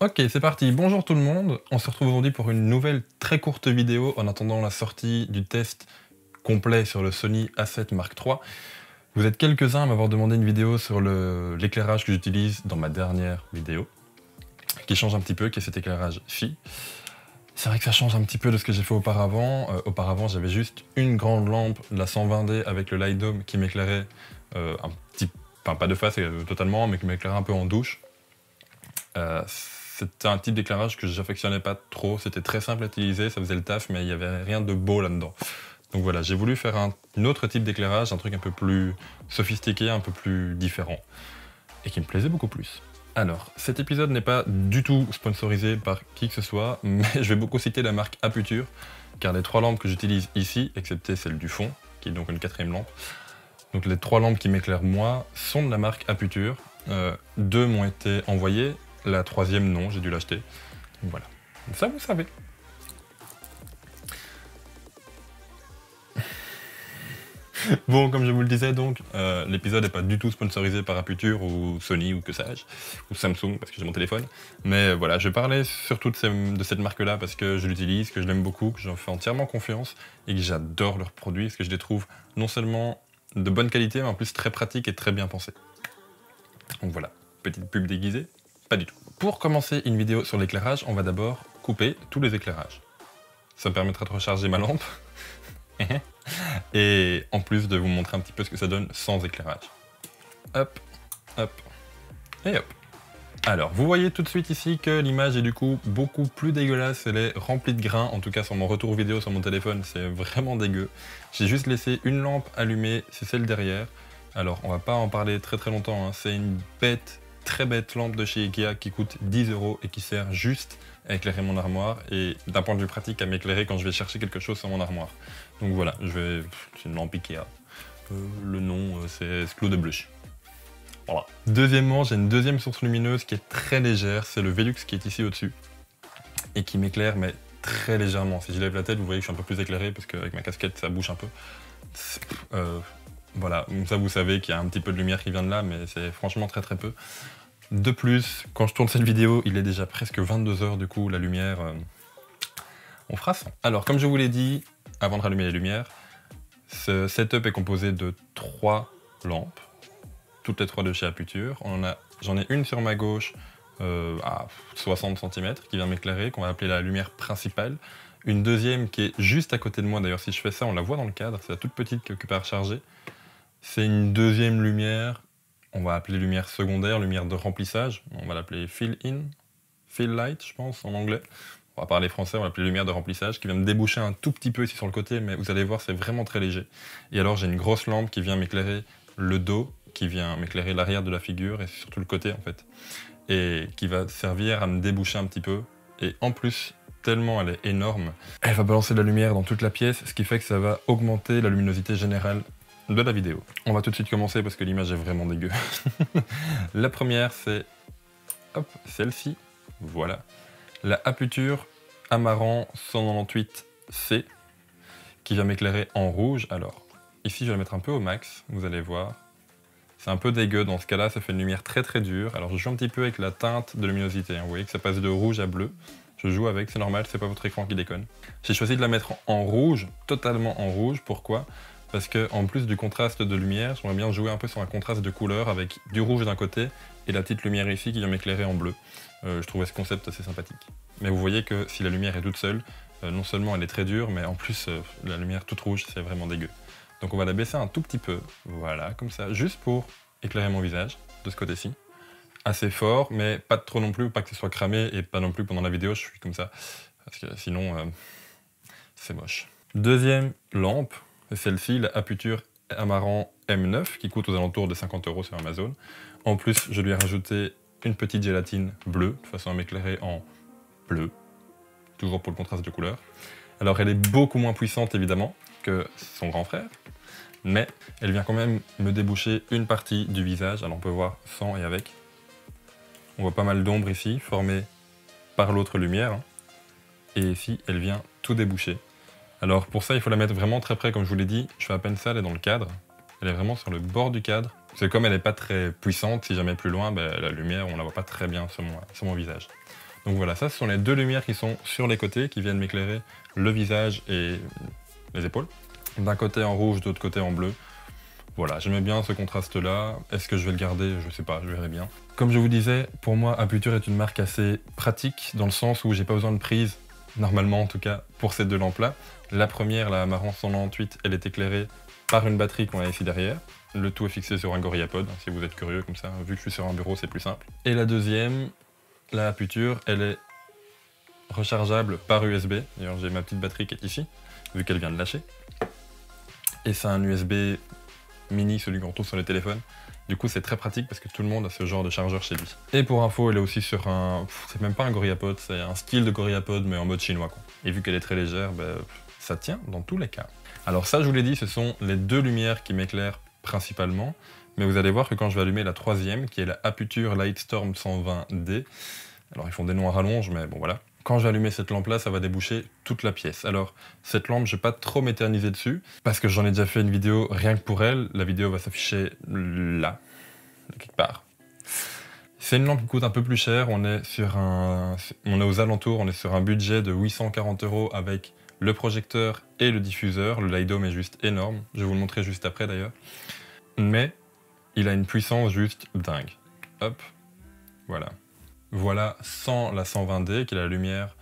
Ok, c'est parti. Bonjour tout le monde. On se retrouve aujourd'hui pour une nouvelle très courte vidéo en attendant la sortie du test complet sur le Sony A7 Mark III. Vous êtes quelques-uns à m'avoir demandé une vidéo sur l'éclairage que j'utilise dans ma dernière vidéo, qui change un petit peu, qui est cet éclairage Phi. C'est vrai que ça change un petit peu de ce que j'ai fait auparavant. Auparavant, j'avais juste une grande lampe, la 120D avec le Light Dome qui m'éclairait un petit, enfin pas de face totalement, mais qui m'éclairait un peu en douche. C'était un type d'éclairage que j'affectionnais pas trop, c'était très simple à utiliser, ça faisait le taf, mais il n'y avait rien de beau là-dedans. Donc voilà, j'ai voulu faire un autre type d'éclairage, un truc un peu plus sophistiqué, un peu plus différent, et qui me plaisait beaucoup plus. Alors, cet épisode n'est pas du tout sponsorisé par qui que ce soit, mais je vais beaucoup citer la marque Aputure, car les trois lampes que j'utilise ici, excepté celle du fond, qui est donc une quatrième lampe, donc les trois lampes qui m'éclairent moi, sont de la marque Aputure. Deux m'ont été envoyées, la troisième non, j'ai dû l'acheter. Donc voilà, ça vous savez. Bon, comme je vous le disais donc, l'épisode n'est pas du tout sponsorisé par Aputure ou Sony ou que sais-je, ou Samsung parce que j'ai mon téléphone. Mais voilà, je parlais surtout de cette marque-là parce que je l'utilise, que je l'aime beaucoup, que j'en fais entièrement confiance et que j'adore leurs produits parce que je les trouve non seulement de bonne qualité mais en plus très pratiques et très bien pensés. Donc voilà, petite pub déguisée, pas du tout. Pour commencer une vidéo sur l'éclairage, on va d'abord couper tous les éclairages. Ça me permettra de recharger ma lampe. Et en plus de vous montrer un petit peu ce que ça donne sans éclairage. Hop, hop, et hop. Alors, vous voyez tout de suite ici que l'image est du coup beaucoup plus dégueulasse, elle est remplie de grains, en tout cas sur mon retour vidéo sur mon téléphone, c'est vraiment dégueu. J'ai juste laissé une lampe allumée, c'est celle derrière. Alors, on va pas en parler très longtemps, hein. C'est une très bête lampe de chez Ikea qui coûte 10 € et qui sert juste à éclairer mon armoire et d'un point de vue pratique à m'éclairer quand je vais chercher quelque chose sur mon armoire. Donc voilà, c'est une lampe Ikea. Le nom, c'est Sklo de Blush. Voilà. Deuxièmement, j'ai une deuxième source lumineuse qui est très légère, c'est le Velux qui est ici au-dessus et qui m'éclaire mais très légèrement. Si je lève la tête, vous voyez que je suis un peu plus éclairé parce qu'avec ma casquette ça bouge un peu. Voilà, ça vous savez qu'il y a un petit peu de lumière qui vient de là, mais c'est franchement très peu. De plus, quand je tourne cette vidéo, il est déjà presque 22 h, du coup la lumière, on fera ça. Alors comme je vous l'ai dit, avant de rallumer les lumières, ce setup est composé de 3 lampes, toutes les 3 de chez Aputure. J'en ai une sur ma gauche à 60 cm qui vient m'éclairer, qu'on va appeler la lumière principale. Une deuxième qui est juste à côté de moi, d'ailleurs si je fais ça on la voit dans le cadre, c'est la toute petite qui occupe à recharger. C'est une deuxième lumière, on va appeler lumière secondaire, lumière de remplissage, on va l'appeler fill in, fill light je pense en anglais. On va parler français, on va l'appeler lumière de remplissage, qui vient me déboucher un tout petit peu ici sur le côté, mais vous allez voir c'est vraiment très léger. Et alors j'ai une grosse lampe qui vient m'éclairer le dos, qui vient m'éclairer l'arrière de la figure et surtout le côté en fait. Et qui va servir à me déboucher un petit peu. Et en plus, tellement elle est énorme, elle va balancer de la lumière dans toute la pièce, ce qui fait que ça va augmenter la luminosité générale de la vidéo. On va tout de suite commencer parce que l'image est vraiment dégueu. La première c'est, hop, celle-ci, voilà. La Aputure Amaran 198C qui va m'éclairer en rouge. Alors, ici je vais la mettre un peu au max, vous allez voir. C'est un peu dégueu, dans ce cas-là ça fait une lumière très dure. Alors je joue un petit peu avec la teinte de luminosité, hein. Vous voyez que ça passe de rouge à bleu. Je joue avec, c'est normal, c'est pas votre écran qui déconne. J'ai choisi de la mettre en rouge, totalement en rouge, pourquoi ? Parce que en plus du contraste de lumière, j'aimerais bien jouer un peu sur un contraste de couleur avec du rouge d'un côté et la petite lumière ici qui vient m'éclairer en bleu. Je trouvais ce concept assez sympathique. Mais vous voyez que si la lumière est toute seule, non seulement elle est très dure, mais en plus la lumière toute rouge, c'est vraiment dégueu. Donc on va la baisser un tout petit peu, voilà, comme ça, juste pour éclairer mon visage, de ce côté-ci. Assez fort, mais pas trop non plus, pas que ce soit cramé, et pas non plus pendant la vidéo, je suis comme ça, parce que sinon, c'est moche. Deuxième lampe, c'est celle-ci, la Aputure Amaran M9, qui coûte aux alentours de 50 € sur Amazon. En plus, je lui ai rajouté une petite gélatine bleue, de façon à m'éclairer en bleu, toujours pour le contraste de couleur. Alors elle est beaucoup moins puissante évidemment que son grand frère, mais elle vient quand même me déboucher une partie du visage. Alors on peut voir sans et avec. On voit pas mal d'ombre ici, formée par l'autre lumière, hein. Et ici, elle vient tout déboucher. Alors pour ça, il faut la mettre vraiment très près, comme je vous l'ai dit. Je fais à peine ça, elle est dans le cadre. Elle est vraiment sur le bord du cadre. Parce que comme elle n'est pas très puissante, si jamais plus loin, ben, la lumière, on la voit pas très bien sur mon visage. Donc voilà, ça ce sont les deux lumières qui sont sur les côtés, qui viennent m'éclairer le visage et les épaules. D'un côté en rouge, de l'autre côté en bleu. Voilà, j'aimais bien ce contraste-là. Est-ce que je vais le garder? Je sais pas, je verrai bien. Comme je vous disais, pour moi, Aputure est une marque assez pratique, dans le sens où j'ai pas besoin de prise, normalement en tout cas, pour ces deux lampes-là. La première, la Marantz 198, elle est éclairée par une batterie qu'on a ici derrière. Le tout est fixé sur un GorillaPod, si vous êtes curieux comme ça. Vu que je suis sur un bureau, c'est plus simple. Et la deuxième, la Aputure, elle est rechargeable par USB. D'ailleurs, j'ai ma petite batterie qui est ici, vu qu'elle vient de lâcher. Et c'est un USB mini, celui qu'on trouve sur les téléphones. Du coup, c'est très pratique parce que tout le monde a ce genre de chargeur chez lui. Et pour info, elle est aussi sur un... c'est même pas un GorillaPod, c'est un style de GorillaPod, mais en mode chinois, quoi. Et vu qu'elle est très légère, ça tient dans tous les cas. Alors ça, je vous l'ai dit, ce sont les deux lumières qui m'éclairent principalement. Mais vous allez voir que quand je vais allumer la troisième, qui est la Aputure Lightstorm 120D, alors ils font des noms à rallonge, mais bon voilà. Quand je vais allumer cette lampe-là, ça va déboucher toute la pièce. Alors, cette lampe, je ne vais pas trop m'éterniser dessus, parce que j'en ai déjà fait une vidéo rien que pour elle. La vidéo va s'afficher là, quelque part. C'est une lampe qui coûte un peu plus cher. On est aux alentours, on est sur un budget de 840 € avec le projecteur et le diffuseur. Le Light Dome est juste énorme. Je vais vous le montrer juste après d'ailleurs. Mais il a une puissance juste dingue. Hop, voilà. Voilà sans la 120D, qui est la lumière,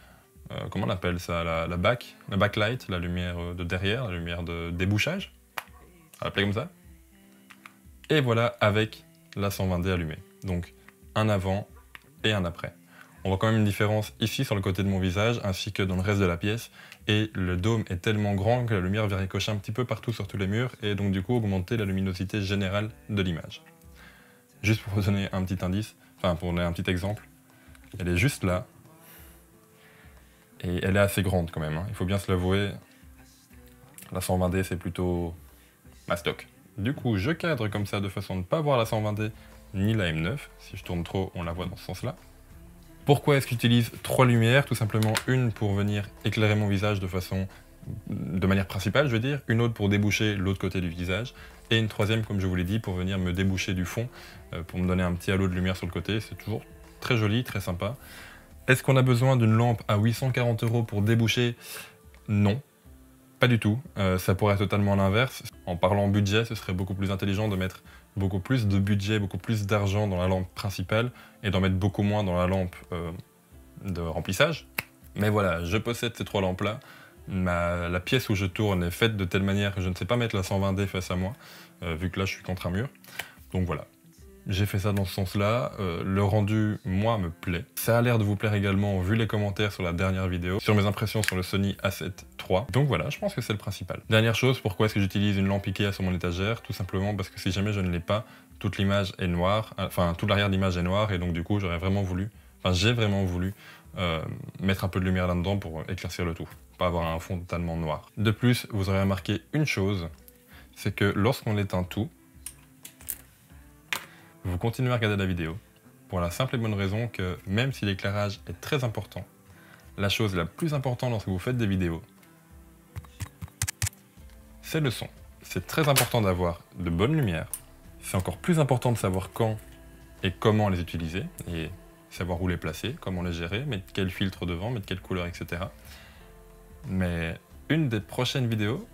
comment on appelle ça, la backlight, la lumière de derrière, la lumière de débouchage, on va l'appeler comme ça. Et voilà avec la 120D allumée. Donc un avant et un après. On voit quand même une différence ici sur le côté de mon visage, ainsi que dans le reste de la pièce. Et le dôme est tellement grand que la lumière vient ricocher un petit peu partout sur tous les murs, et donc du coup augmenter la luminosité générale de l'image. Juste pour vous donner un petit indice, enfin pour donner un petit exemple, elle est juste là, et elle est assez grande quand même, hein. Il faut bien se l'avouer, la 120D c'est plutôt ma stock. Du coup je cadre comme ça de façon à ne pas voir la 120D ni la M9, si je tourne trop on la voit dans ce sens là. Pourquoi est-ce que j'utilise trois lumières? Tout simplement une pour venir éclairer mon visage de manière principale, je veux dire, une autre pour déboucher l'autre côté du visage, et une troisième, comme je vous l'ai dit, pour venir me déboucher du fond, pour me donner un petit halo de lumière sur le côté. C'est toujours très joli, très sympa. Est-ce qu'on a besoin d'une lampe à 840 € pour déboucher? Non, pas du tout. Ça pourrait être totalement l'inverse. En parlant budget, ce serait beaucoup plus intelligent de mettre beaucoup plus de budget, beaucoup plus d'argent dans la lampe principale et d'en mettre beaucoup moins dans la lampe de remplissage. Mais voilà, je possède ces trois lampes-là. La pièce où je tourne est faite de telle manière que je ne sais pas mettre la 120D face à moi, vu que là je suis contre un mur. Donc voilà. J'ai fait ça dans ce sens-là, le rendu, moi, me plaît. Ça a l'air de vous plaire également, vu les commentaires sur la dernière vidéo, sur mes impressions sur le Sony A7 III. Donc voilà, je pense que c'est le principal. Dernière chose, pourquoi est-ce que j'utilise une lampe Ikea sur mon étagère? Tout simplement parce que si jamais je ne l'ai pas, toute l'image est noire, enfin toute l'arrière d'image est noire, et donc du coup j'ai vraiment voulu mettre un peu de lumière là-dedans pour éclaircir le tout, pas avoir un fond totalement noir. De plus, vous aurez remarqué une chose, c'est que lorsqu'on éteint tout, vous continuez à regarder la vidéo, pour la simple et bonne raison que même si l'éclairage est très important, la chose la plus importante lorsque vous faites des vidéos, c'est le son. C'est très important d'avoir de bonnes lumières, c'est encore plus important de savoir quand et comment les utiliser, et savoir où les placer, comment les gérer, mettre quel filtre devant, mettre quelle couleur, etc. Mais une des prochaines vidéos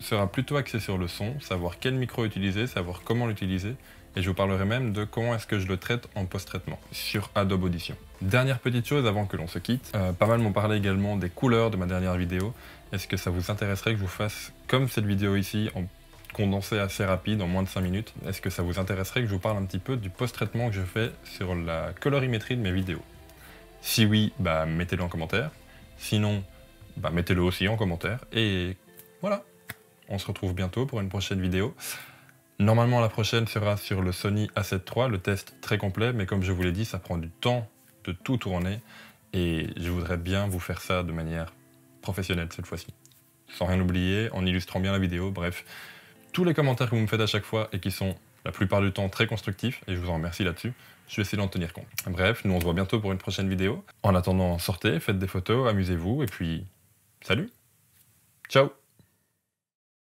sera plutôt axée sur le son, savoir quel micro utiliser, savoir comment l'utiliser, et je vous parlerai même de comment est-ce que je le traite en post-traitement sur Adobe Audition. Dernière petite chose avant que l'on se quitte, pas mal m'ont parlé également des couleurs de ma dernière vidéo. Est-ce que ça vous intéresserait que je vous fasse comme cette vidéo ici, en condensé assez rapide, en moins de 5 minutes? Est-ce que ça vous intéresserait que je vous parle un petit peu du post-traitement que je fais sur la colorimétrie de mes vidéos? Si oui, mettez-le en commentaire. Sinon, mettez-le aussi en commentaire. Et voilà, on se retrouve bientôt pour une prochaine vidéo. Normalement, la prochaine sera sur le Sony A7 III, le test très complet, mais comme je vous l'ai dit, ça prend du temps de tout tourner, et je voudrais bien vous faire ça de manière professionnelle cette fois-ci. Sans rien oublier, en illustrant bien la vidéo, bref. Tous les commentaires que vous me faites à chaque fois, et qui sont la plupart du temps très constructifs, et je vous en remercie là-dessus, je vais essayer d'en tenir compte. Bref, nous on se voit bientôt pour une prochaine vidéo. En attendant, sortez, faites des photos, amusez-vous, et puis, salut! Ciao!